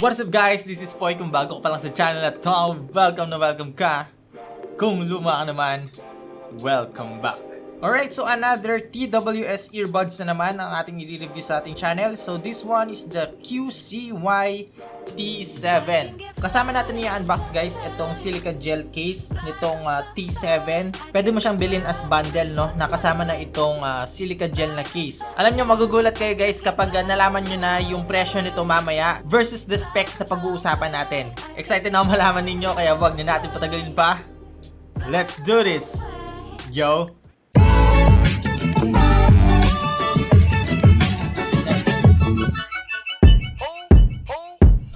What's up guys? This is Poy. Kung bago ka pa lang sa channel na to, welcome na welcome ka. Kung luma ka naman, welcome back. Alright, so another TWS earbuds na naman ang ating i-review sa ating channel. So this one is the QCY T7. Kasama natin i-unbox guys itong silica gel case nitong T7. Pwede mo siyang bilhin as bundle, no? Nakasama na itong silica gel na case. Alam nyo, magugulat kayo guys kapag nalaman nyo na yung presyo nito mamaya versus the specs na pag-uusapan natin. Excited na ako malaman ninyo, kaya wag na natin patagalin pa. Let's do this! Yo!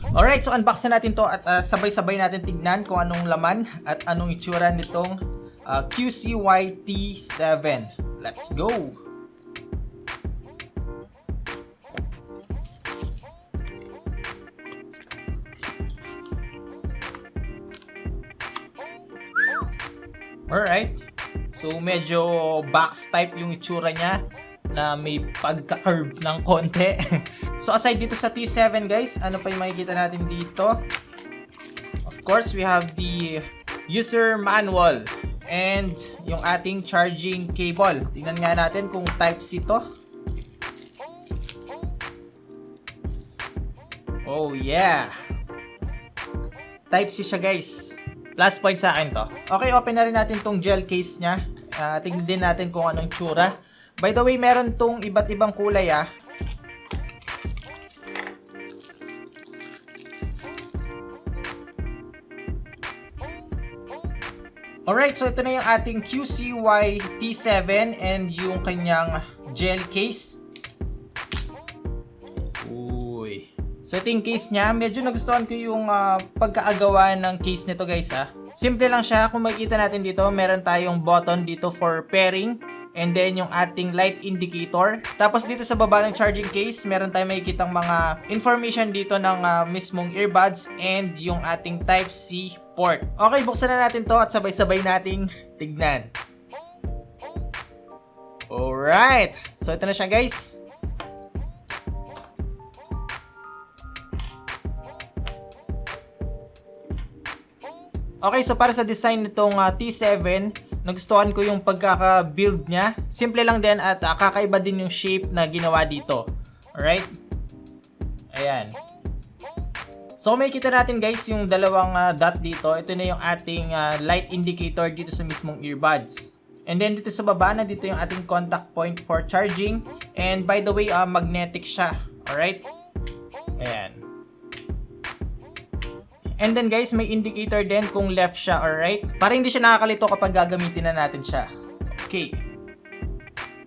Alright, so unbox na natin to at sabay-sabay natin tignan kung anong laman at anong itsura nitong QCY T7. Let's go! Alright, so medyo box type yung itsura niya na may pagka-curve ng konti. So aside dito sa T7 guys, ano pa yung makikita natin dito? Of course, we have the user manual and yung ating charging cable. Tingnan nga natin kung Type-C to. Oh yeah! Type-C siya guys. Plus point sa akin to. Okay, open na rin natin tong gel case nya. Tingnan din natin kung anong tsura. By the way, meron tong iba't ibang kulay ah. Alright, so ito na yung ating QCY T7 and yung kanyang gel case. Uy. So ito yung case niya. Medyo nagustuhan ko yung pagkaagawa ng case nito guys ah. Simple lang siya. Kung makikita natin dito, meron tayong button dito for pairing. And then yung ating light indicator. Tapos dito sa baba ng charging case, meron tayong makikitang mga information dito ng mismong earbuds and yung ating Type-C port. Okay, buksan na natin to at sabay-sabay nating tignan. Alright, so ito na siya guys. Okay, so para sa design nitong T7, nagustuhan ko yung pagkaka-build niya. Simple lang din at kakaiba din yung shape na ginawa dito. Alright? Ayan. So may kita natin guys yung dalawang dot dito. Ito na yung ating light indicator dito sa mismong earbuds. And then dito sa baba na dito yung ating contact point for charging. And by the way, magnetic siya. Alright? Ayan. And then guys, may indicator din kung left siya, alright? Para hindi siya nakakalito kapag gagamitin na natin siya. Okay.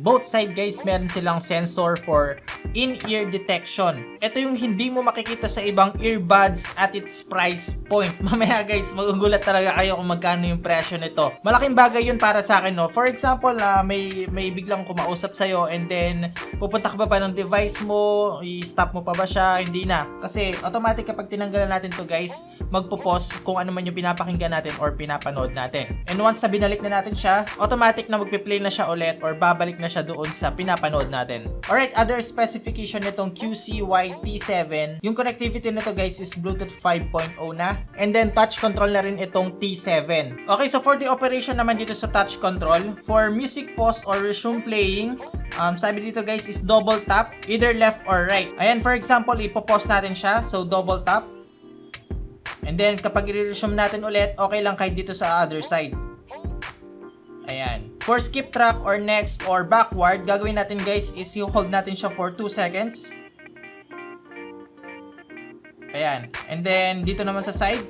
Both side guys, meron silang sensor for in-ear detection. Ito yung hindi mo makikita sa ibang earbuds at its price point. Mamaya guys, magugulat talaga kayo kung magkano yung presyo nito. Malaking bagay yun para sa akin, no? For example, may biglang kumausap sa'yo and then pupunta ka pa ng device mo, i-stop mo pa ba siya? Hindi na. Kasi automatic kapag tinanggalan natin to guys, magpo-pause kung ano man yung pinapakinggan natin or pinapanood natin. And once na binalik na natin siya, automatic na magpe-play na siya ulit or babalik na siya doon sa pinapanood natin. Alright, other specification nitong QCY T7, yung connectivity nito guys is Bluetooth 5.0 na. And then touch control na rin itong T7. Okay, so for the operation naman dito sa touch control, for music pause or resume playing, sabi dito guys is double tap, either left or right. Ayan, for example, ipo-pause natin siya, so double tap. And then kapag i-resume natin ulit, okay lang kahit dito sa other side. Ayan. For skip track or next or backward, gagawin natin guys is i-hold natin siya for 2 seconds. Ayan. And then dito naman sa side,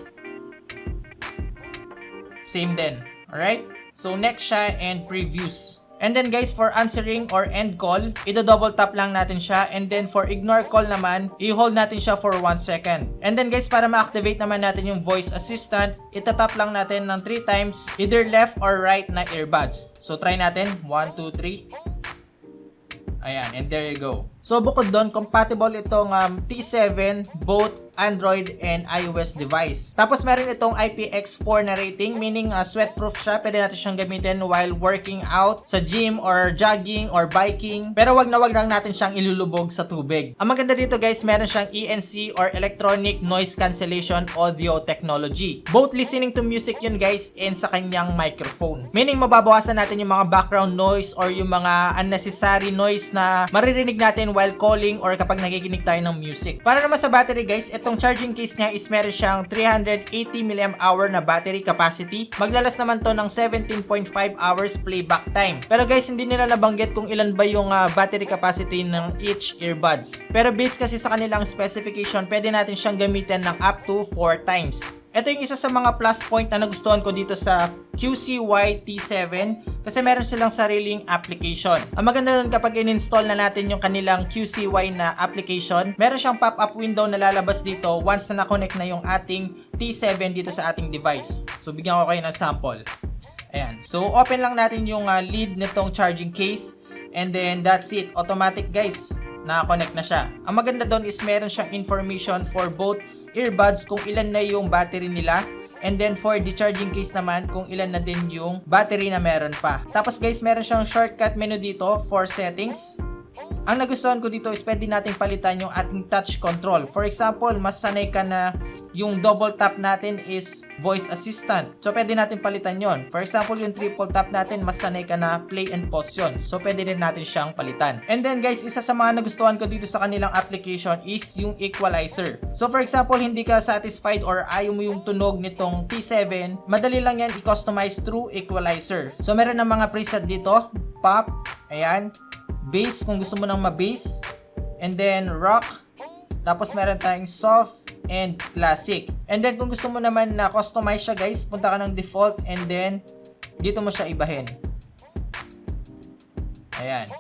same din. Alright? So next siya and previews. And then guys, for answering or end call, i-double tap lang natin siya. And then for ignore call naman, i-hold natin siya for 1 second. And then guys, para ma-activate naman natin yung voice assistant, itatap lang natin ng 3 times, either left or right na earbuds. So try natin, 1, 2, 3. Ayan, and there you go. So bukod doon, compatible itong T7 both Android and iOS device. Tapos meron itong IPX4 na rating, meaning sweatproof siya. Pwede natin siyang gamitin while working out sa gym or jogging or biking. Pero wag lang natin siyang ilulubog sa tubig. Ang maganda dito guys, meron siyang ENC or electronic noise cancellation audio technology. Both listening to music yun guys and sa kanyang microphone. Meaning mababawasan natin yung mga background noise or yung mga unnecessary noise na maririnig natin while calling or kapag nakikinig tayo ng music. Para naman sa battery guys, itong charging case niya is meron siyang 380 mAh na battery capacity. Maglalas naman to ng 17.5 hours playback time. Pero guys, hindi nila nabanggit kung ilan ba yung battery capacity ng each earbuds. Pero based kasi sa kanilang specification, pwede natin siyang gamitin ng up to 4 times. Ito yung isa sa mga plus point na nagustuhan ko dito sa Tws kasi meron silang sariling application. Ang maganda dun kapag in-install na natin yung kanilang QCY na application, meron siyang pop-up window na lalabas dito once na na-connect na yung ating T7 dito sa ating device. So bigyan ko kayo ng sample. Ayan. So open lang natin yung lid nitong charging case and then that's it. Automatic guys. Na-connect na siya. Ang maganda doon is meron siyang information for both earbuds kung ilan na yung battery nila and then for the charging case naman kung ilan na din yung battery na meron pa. Tapos guys, meron siyang shortcut menu dito for settings. Ang nagustuhan ko dito is pwede nating palitan yung ating touch control. For example, mas sanay ka na yung double tap natin is voice assistant. So pwede natin palitan yon. For example, yung triple tap natin, mas sanay ka na play and pause yun. So pwede din natin siyang palitan. And then guys, isa sa mga nagustuhan ko dito sa kanilang application is yung equalizer. So for example, hindi ka satisfied or ayaw mo yung tunog nitong T7, madali lang yan i-customize through equalizer. So meron ng mga preset dito, pop, ayan, bass kung gusto mo nang ma-bass, and then rock, tapos meron tayong soft and classic. And then kung gusto mo naman na customize siya guys, punta ka ng default and then dito mo siya ibahin. Ayan.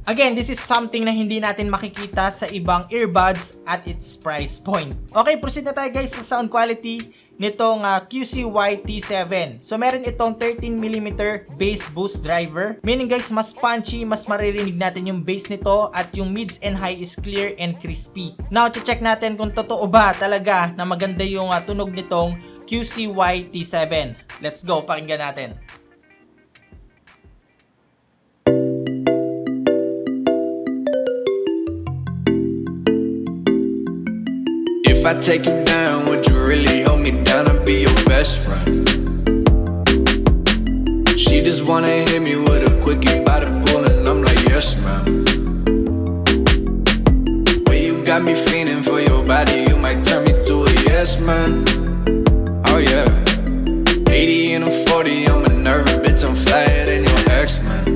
Again, this is something na hindi natin makikita sa ibang earbuds at its price point. Okay, proceed na tayo guys sa sound quality nitong QCY T7. So meron itong 13mm bass boost driver. Meaning guys, mas punchy, mas maririnig natin yung bass nito at yung mids and high is clear and crispy. Now, check natin kung totoo ba talaga na maganda yung tunog nitong QCY T7. Let's go, pakinggan natin. If I take you down, would you really hold me down and be your best friend? She just wanna hit me with a quickie by the pool and I'm like, yes ma'am. Well, you got me feeling for your body, you might turn me to a yes man. Oh yeah. 80 and I'm 40, I'm a nervous bitch, I'm flyer than your ex man.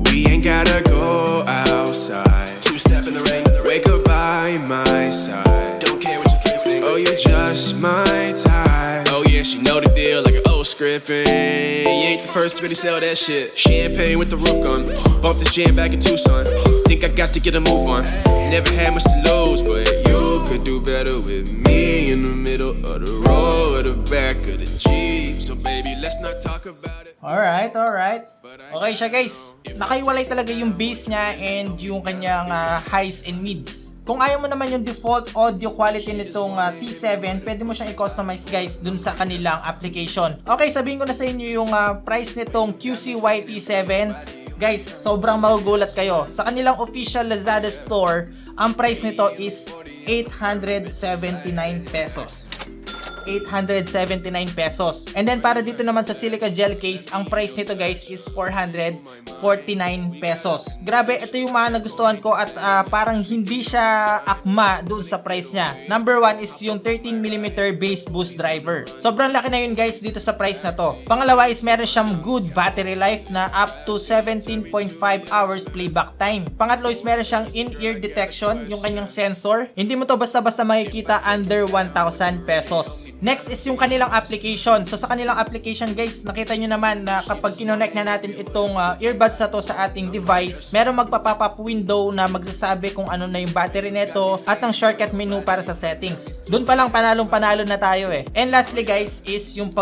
We ain't gotta go outside. Two-step in the rain. Wake up by my side. Don't care what you think. Oh, you just my type. Oh yeah, she know the deal like an old scripting. You ain't the first to really sell that shit. Champagne with the roof gone. Bump this jam back in Tucson. Think I got to get a move on. Never had much to lose, but you could do better with me in the middle of the road or the back of the Jeep. So baby, let's not talk about it. Alright. Okay siya guys. Nakaiwalay talaga yung bass niya and yung kanyang highs and mids. Kung ayaw mo naman yung default audio quality nitong T7, pwede mo siyang i-customize guys dun sa kanilang application. Okay, sabihin ko na sa inyo yung price nitong QCY T7. Guys, sobrang magugulat kayo. Sa kanilang official Lazada store, ang price nito is 879 pesos. 879 pesos. And then para dito naman sa silica gel case, ang price nito guys is 449 pesos. Grabe, ito yung mga nagustuhan ko at parang hindi siya akma doon sa price niya. Number 1 is yung 13mm bass boost driver. Sobrang laki na yun guys dito sa price na to. Pangalawa is meron siyang good battery life na up to 17.5 hours playback time. Pangatlo is meron siyang in-ear detection, yung kanyang sensor. Hindi mo to basta-basta makikita under 1,000 pesos. Next is yung kanilang application. So sa kanilang application guys, nakita nyo naman na kapag kinonect na natin itong earbuds na to sa ating device, meron magpa-pop up window na magsasabi kung ano na yung battery nito at ang shortcut menu para sa settings. Doon pa lang panalong panalo na tayo eh. And lastly guys is yung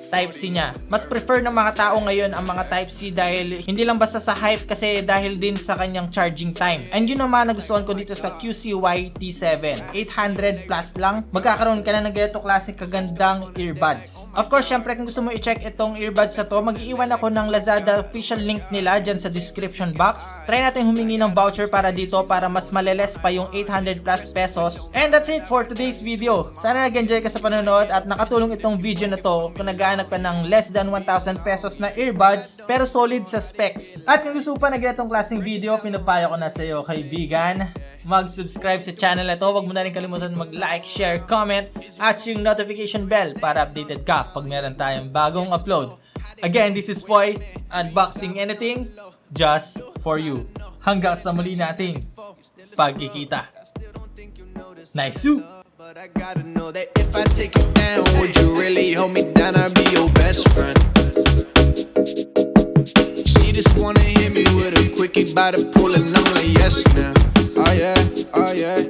Type-C niya. Mas prefer ng mga tao ngayon ang mga Type-C dahil hindi lang basta sa hype kasi dahil din sa kanyang charging time. And yun naman nagustuhan ko dito sa QCY T7. 800 plus lang, magkakaroon ka na ng ganito klaseng kagandang earbuds. Of course, syempre kung gusto mo i-check itong earbuds na to, mag-iiwan ako ng Lazada official link nila dyan sa description box. Try natin humingi ng voucher para dito para mas maleles pa yung 800 plus pesos. And that's it for today's video. Sana nag-enjoy ka sa panonood at nakatulong itong video na to kung naghahanap ka ng less than 1,000 pesos na earbuds pero solid sa specs. At kung gusto pa na ganitong klaseng video, pinapayo ko na sa iyo kaibigan, mag-subscribe sa channel na to. Huwag mo na rin kalimutan mag-like, share, comment at yung notification bell para updated ka pag meron tayong bagong upload. Again, this is Poy, unboxing anything just for you. Hanggang sa muli nating pagkikita. Nice. But I gotta know that if I take you down, would you really hold me down? I'd be your best friend. She just wanna hit me with a quickie by the pool, and I'm like, yes, man. Oh yeah, oh yeah.